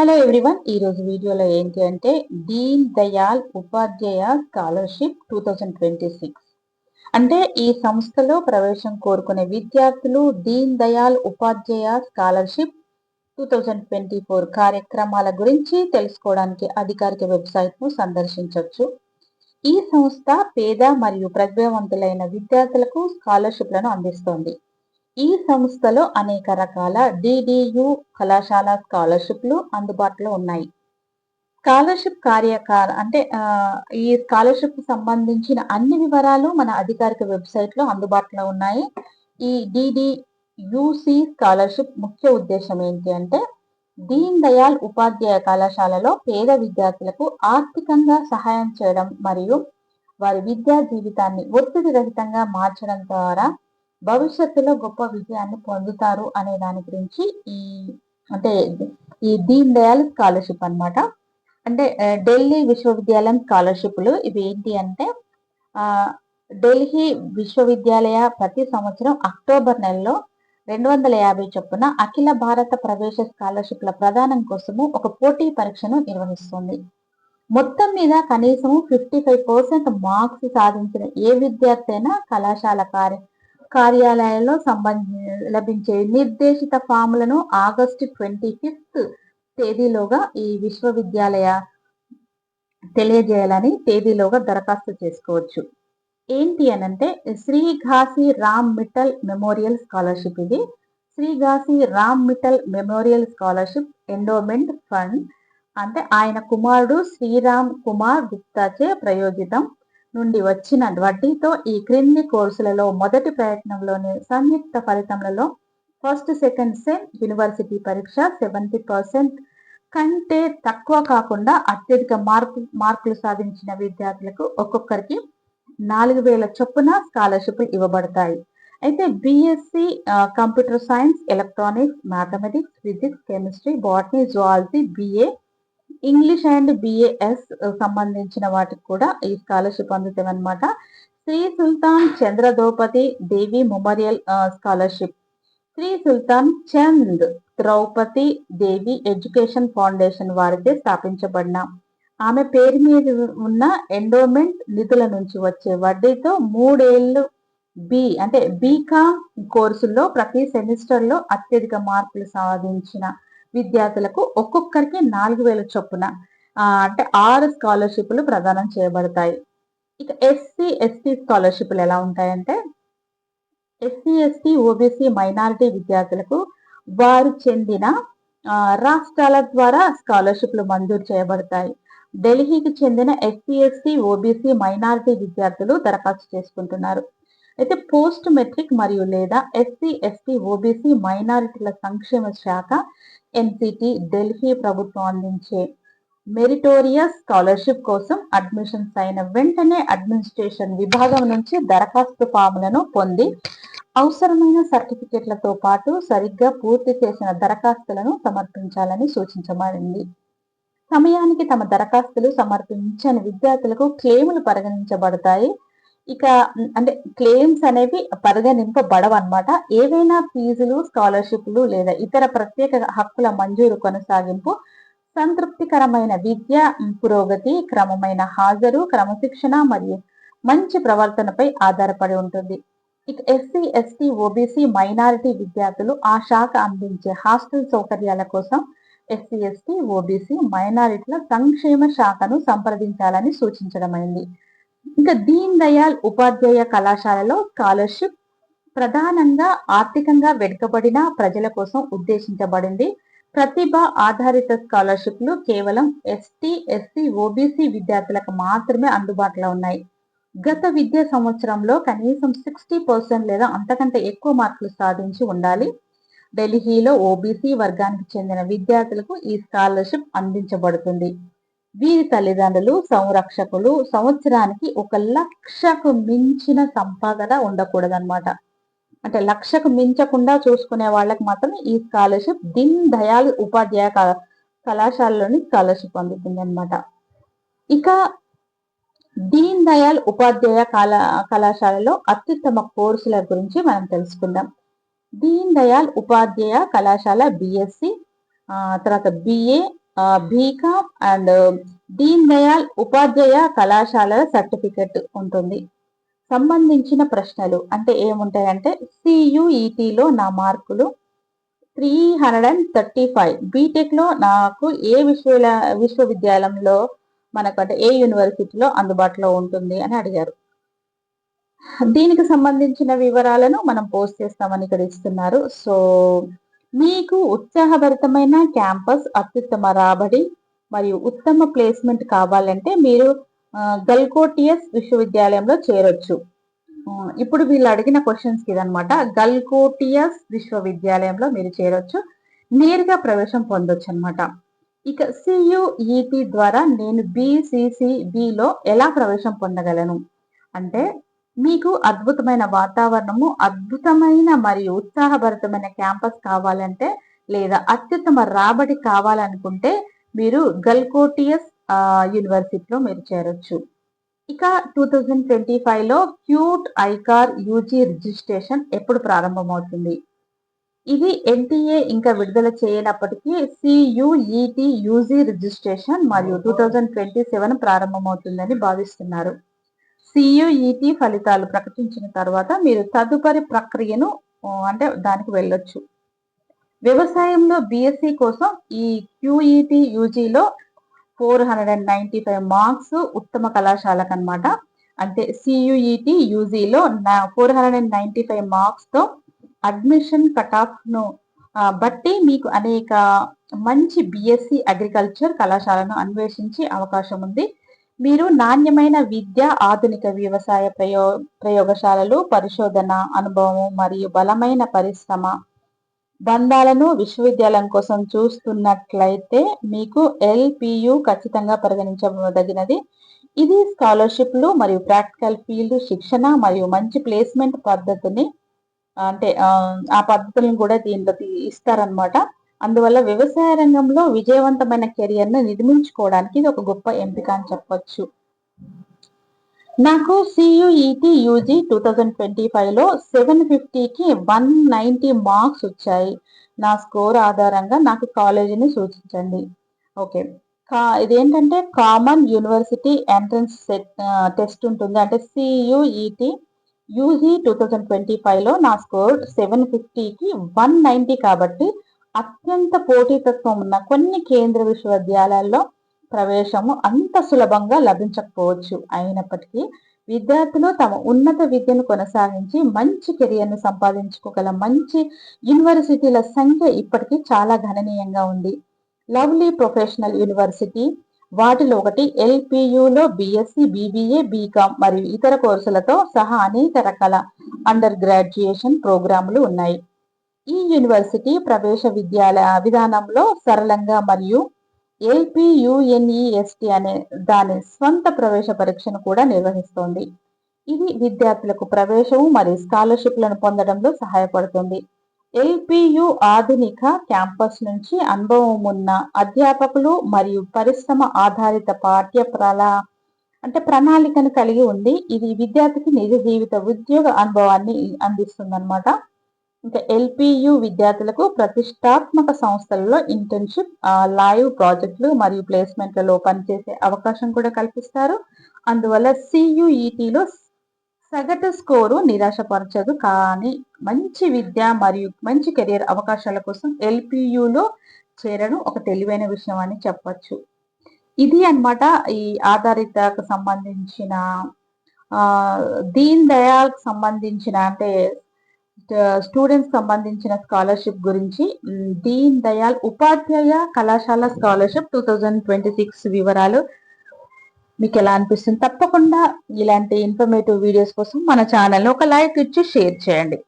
Hello everyone, ఈరోజు వీడియోలో ఏంటి అంటే దీన్ దయాల్ ఉపాధ్యాయ స్కాలర్షిప్ 2026 అంటే ఈ సంస్థలో ప్రవేశం కోరుకునే విద్యార్థులు దీన్ దయాల్ ఉపాధ్యాయ స్కాలర్షిప్ 2024 కార్యక్రమాల గురించి తెలుసుకోవడానికి అధికారిక వెబ్సైట్ను సందర్శించవచ్చు. ఈ సంస్థ పేద మరియు ప్రతిభావంతులైన విద్యార్థులకు స్కాలర్షిప్లను అందిస్తోంది. ఈ సంస్థలో అనేక రకాల డిడియు కళాశాల స్కాలర్షిప్లు అందుబాటులో ఉన్నాయి. స్కాలర్షిప్ ఈ స్కాలర్షిప్ సంబంధించిన అన్ని వివరాలు మన అధికారిక వెబ్సైట్ లో అందుబాటులో ఉన్నాయి. ఈ డిడియుసి స్కాలర్షిప్ ముఖ్య ఉద్దేశం ఏంటి అంటే దీన్ దయాల్ ఉపాధ్యాయ కళాశాలలో పేద విద్యార్థులకు ఆర్థికంగా సహాయం చేయడం మరియు వారి విద్యా జీవితాన్ని ఒత్తిడి రహితంగా మార్చడం ద్వారా భవిష్యత్తులో గొప్ప విజయాన్ని పొందుతారు అనే దాని గురించి ఈ దీన్ దయాల్ స్కాలర్షిప్ అన్నమాట. అంటే ఢిల్లీ విశ్వవిద్యాలయం స్కాలర్షిప్లు ఇవి ఏంటి అంటే ఢిల్లీ విశ్వవిద్యాలయ ప్రతి సంవత్సరం అక్టోబర్ నెలలో 250 చొప్పున అఖిల భారత ప్రవేశ స్కాలర్షిప్ల ప్రదానం కోసము ఒక పోటీ పరీక్షను నిర్వహిస్తుంది. మొత్తం మీద కనీసం 55% మార్క్స్ సాధించిన ఏ విద్యార్థి అయినా కళాశాల కార్యాలయాల్లో లభించే నిర్దేశిత ఫాములను ఆగస్టు 25 తేదీలోగా ఈ విశ్వవిద్యాలయ తెలియజేయాలని తేదీలోగా దరఖాస్తు చేసుకోవచ్చు. ఏంటి అనంటే శ్రీ ఘాసి రామ్ మిట్టల్ మెమోరియల్ స్కాలర్షిప్. ఇది Shri Ghasi Ram Mittal memorial scholarship endowment fund అంటే ఆయన కుమారుడు శ్రీరామ్ కుమార్ గుప్తాచే ప్రయోజితం నుండి వచ్చిన వడ్డీతో ఈ క్రింది కోర్సులలో మొదటి ప్రయత్నంలోనే సంయుక్త ఫలితములలో ఫస్ట్ సెకండ్ సెమ్ యూనివర్సిటీ పరీక్ష 70% కంటే తక్కువ కాకుండా అత్యధిక మార్కులు సాధించిన విద్యార్థులకు ఒక్కొక్కరికి 4000 చొప్పున స్కాలర్షిప్లు ఇవ్వబడతాయి. అయితే BSc computer science, electronics, mathematics, physics, chemistry, botany, zoology, BA English and BAS సంబంధించిన వాటికి కూడా ఈ స్కాలర్షిప్ అందుతాయన్నమాట. Shri Sultan Chandra Draupadi Devi memorial scholarship Shri Sultan Chand Draupadi Devi education foundation వారిచే స్థాపించబడిన ఆమె పేరు మీద ఉన్న ఎండోమెంట్ నిధుల నుంచి వచ్చే వడ్డీతో 3 ఏళ్ళు బీకామ్ కోర్సుల్లో ప్రతి సెమిస్టర్ లో అత్యధిక మార్కులు సాధించిన విద్యార్థులకు ఒక్కొక్కరికి 4000 చొప్పున అంటే 6 స్కాలర్షిప్లు ప్రదానం చేయబడతాయి. ఇక ఎస్సీ ఎస్టీ స్కాలర్షిప్లు ఎలా ఉంటాయంటే ఎస్సీ ఎస్టీ ఓబీసీ మైనారిటీ విద్యార్థులకు వారు చెందిన రాష్ట్రాల ద్వారా స్కాలర్షిప్లు మంజూరు చేయబడతాయి. ఢిల్లీకి చెందిన ఎస్సీ ఎస్టీ ఓబీసీ మైనారిటీ విద్యార్థులు దరఖాస్తు చేసుకుంటున్నారు. అయితే పోస్ట్ మెట్రిక్ మరియు లేదా ఎస్సీ ఎస్టీ ఓబీసీ మైనారిటీల సంక్షేమ శాఖ ఎన్సిటి ఢిల్లీ ప్రభుత్వం అందించే మెరిటోరియస్ స్కాలర్షిప్ కోసం అడ్మిషన్స్ అయిన వెంటనే అడ్మినిస్ట్రేషన్ విభాగం నుంచి దరఖాస్తు ఫాములను పొంది అవసరమైన సర్టిఫికెట్లతో పాటు సరిగ్గా పూర్తి చేసిన దరఖాస్తులను సమర్పించాలని సూచించబడింది. సమయానికి తమ దరఖాస్తులు సమర్పించని విద్యార్థులకు క్లెయిములు పరిగణించబడతాయి. ఇక అంటే క్లెయిమ్స్ అనేవి పరిగణింపబడవన్నమాట. ఏవైనా ఫీజులు, స్కాలర్షిప్లు లేదా ఇతర ప్రత్యేక హక్కుల మంజూరు కొనసాగింపు సంతృప్తికరమైన విద్య పురోగతి, క్రమమైన హాజరు, క్రమశిక్షణ మరియు మంచి ప్రవర్తనపై ఆధారపడి ఉంటుంది. ఇక ఎస్సీ ఎస్టీ ఓబీసీ మైనారిటీ విద్యార్థులు ఆ శాఖ అందించే హాస్టల్ సౌకర్యాల కోసం ఎస్సీ ఎస్టీ ఓబీసీ మైనారిటీల సంక్షేమ శాఖను సంప్రదించాలని సూచించడమైంది. ఇంకా దీన్ దయాల్ ఉపాధ్యాయ కళాశాలలో స్కాలర్షిప్ ప్రధానంగా ఆర్థికంగా వెనుకబడిన ప్రజల కోసం ఉద్దేశించబడింది. ప్రతిభ ఆధారిత స్కాలర్షిప్లు కేవలం ఎస్టీ ఎస్సీ ఓబీసీ విద్యార్థులకు మాత్రమే అందుబాటులో ఉన్నాయి. గత విద్యా సంవత్సరంలో కనీసం 60% లేదా అంతకంటే ఎక్కువ మార్కులు సాధించి ఉండాలి. ఢిల్లీలో ఓబీసీ వర్గానికి చెందిన విద్యార్థులకు ఈ స్కాలర్షిప్ అందించబడుతుంది. వీరి తల్లిదండ్రులు, సంరక్షకులు సంవత్సరానికి 1 లక్షకు మించిన సంపాదన ఉండకూడదన్నమాట. అంటే 1 లక్షకు మించకుండా చూసుకునే వాళ్ళకి మాత్రం ఈ స్కాలర్షిప్ దీన్ దయాల్ ఉపాధ్యాయ కళాశాలలోని స్కాలర్షిప్ అందుతుంది అనమాట. ఇక దీన్ దయాల్ ఉపాధ్యాయ కళాశాలలో అత్యుత్తమ కోర్సుల గురించి మనం తెలుసుకుందాం. దీన్ దయాల్ ఉపాధ్యాయ కళాశాల బిఎస్సి, తర్వాత BA, BCom and Deen Dayal Upadhyaya కళాశాల సర్టిఫికెట్ ఉంటుంది. సంబంధించిన ప్రశ్నలు అంటే ఏముంటాయంటే, సియుఈటిలో నా మార్కులు 335, బీటెక్ లో నాకు ఏ విశ్వవిద్యాలయంలో మనకంటే ఏ యూనివర్సిటీలో అందుబాటులో ఉంటుంది అని అడిగారు. దీనికి సంబంధించిన వివరాలను మనం పోస్ట్ చేస్తామని ఇక్కడ ఇస్తున్నారు. సో మీకు ఉత్సాహభరితమైన క్యాంపస్, అత్యుత్తమ రాబడి మరియు ఉత్తమ ప్లేస్మెంట్ కావాలంటే మీరు గల్కోటియస్ విశ్వవిద్యాలయంలో చేరొచ్చు. ఇప్పుడు వీళ్ళు అడిగిన క్వశ్చన్స్ ఇదనమాట. గల్కోటియస్ విశ్వవిద్యాలయంలో మీరు చేరొచ్చు, నేరుగా ప్రవేశం పొందొచ్చు అనమాట. ఇక సియుఈటి ద్వారా నేను బిసిసిబిలో ఎలా ప్రవేశం పొందగలను అంటే, మీకు అద్భుతమైన వాతావరణము, అద్భుతమైన మరియు ఉత్సాహభరితమైన క్యాంపస్ కావాలంటే లేదా అత్యుత్తమ రాబడి కావాలనుకుంటే మీరు గల్కోటియస్ యూనివర్సిటీలో మీరు చేరొచ్చు. ఇక 2025లో క్యూట్ ఐకార్ యూజీ రిజిస్ట్రేషన్ ఎప్పుడు ప్రారంభమవుతుంది? ఇది ఎన్టీఏ ఇంకా విడుదల చేయనప్పటికీ సియుఈటి యూజీ రిజిస్ట్రేషన్ మరియు 2027 ప్రారంభమవుతుందని భావిస్తున్నారు. సియుఈటి ఫలితాలు ప్రకటించిన తర్వాత మీరు తదుపరి ప్రక్రియను అంటే దానికి వెళ్ళొచ్చు. వ్యవసాయంలో బిఎస్సి కోసం ఈ క్యూఈటి యూజీలో 495 మార్క్స్ ఉత్తమ కళాశాలకు అనమాట. అంటే సియుఈటి యూజీలో 495 మార్క్స్ తో అడ్మిషన్ కట్ ఆఫ్ ను బట్టి మీకు అనేక మంచి బిఎస్సి అగ్రికల్చర్ కళాశాలను అన్వేషించే అవకాశం ఉంది. మీరు నాణ్యమైన విద్య, ఆధునిక వ్యవసాయ ప్రయోగశాలలు, పరిశోధన అనుభవం మరియు బలమైన పరిశ్రమ బంధాలను విశ్వవిద్యాలయం కోసం చూస్తున్నట్లయితే మీకు ఎల్పియు ఖచ్చితంగా పరిగణించదగినది. ఇది స్కాలర్షిప్లు మరియు ప్రాక్టికల్ ఫీల్డ్ శిక్షణ మరియు మంచి ప్లేస్మెంట్ పద్ధతిని అంటే ఆ పద్ధతులను కూడా దీంట్లో ఇస్తారనమాట. అందువల్ల వ్యవసాయ రంగంలో విజయవంతమైన కెరియర్ను నిర్మించుకోవడానికి ఇది ఒక గొప్ప ఎంపిక అని చెప్పొచ్చు. నాకు సియుఈటి యూజీ 2025లో 750కి 190 మార్క్స్ వచ్చాయి. నా స్కోర్ ఆధారంగా నాకు కాలేజీని సూచించండి. ఓకే, ఇదేంటంటే కామన్ యూనివర్సిటీ ఎంట్రన్స్ టెస్ట్ ఉంటుంది. అంటే సియుఈటి యూజీ 2025లో నా స్కోర్ 750కి 190 కాబట్టి అత్యంత పోటీతత్వం ఉన్న కొన్ని కేంద్ర విశ్వవిద్యాలయాల్లో ప్రవేశము అంత సులభంగా లభించకపోవచ్చు. అయినప్పటికీ విద్యార్థులు తమ ఉన్నత విద్యను కొనసాగించి మంచి కెరియర్ను సంపాదించుకోగల మంచి యూనివర్సిటీల సంఖ్య ఇప్పటికీ చాలా గణనీయంగా ఉంది. లవ్లీ ప్రొఫెషనల్ యూనివర్సిటీ వాటిలో ఒకటి. ఎల్పియులో బిఎస్సి, బిబిఏ, బీకామ్ మరియు ఇతర కోర్సులతో సహా అనేక రకాల అండర్ గ్రాడ్యుయేషన్ ప్రోగ్రాములు ఉన్నాయి. ఈ యూనివర్సిటీ ప్రవేశ విధానంలో సరళంగా మరియు ఎల్పియుఎన్ఈఎస్టి అనే దాని స్వంత ప్రవేశ పరీక్షను కూడా నిర్వహిస్తోంది. ఇది విద్యార్థులకు ప్రవేశము మరియు స్కాలర్షిప్లను పొందడంలో సహాయపడుతుంది. ఎల్పియు ఆధునిక క్యాంపస్ నుంచి అనుభవం ఉన్న అధ్యాపకులు మరియు పరిశ్రమ ఆధారిత ప్రణాళికను కలిగి ఉంది. ఇది విద్యార్థికి నిజ జీవిత ఉద్యోగ అనుభవాన్ని అందిస్తుంది అనమాట. ఇంకా ఎల్పియు విద్యార్థులకు ప్రతిష్టాత్మక సంస్థలలో ఇంటర్న్షిప్, లైవ్ ప్రాజెక్టులు మరియు ప్లేస్మెంట్లలో పనిచేసే అవకాశం కూడా కల్పిస్తారు. అందువల్ల సియుఈటిలో సగటు స్కోరు నిరాశపరచదు, కానీ మంచి విద్య మరియు మంచి కెరియర్ అవకాశాల కోసం ఎల్పియులో చేరడం ఒక తెలివైన విషయం అని చెప్పచ్చు. ఇది అన్నమాట ఈ ఆధారితకు సంబంధించిన దీన్ దయాల్ సంబంధించిన అంటే స్టూడెంట్స్ సంబంధించిన స్కాలర్షిప్ గురించి. దీన్ దయాల్ ఉపాధ్యాయ కళాశాల స్కాలర్షిప్ 2026 వివరాలు మీకు ఎలా అనిపిస్తుంది? తప్పకుండా ఇలాంటి ఇన్ఫర్మేటివ్ వీడియోస్ కోసం మన ఛానల్ని ఒక లైక్ ఇచ్చి షేర్ చేయండి.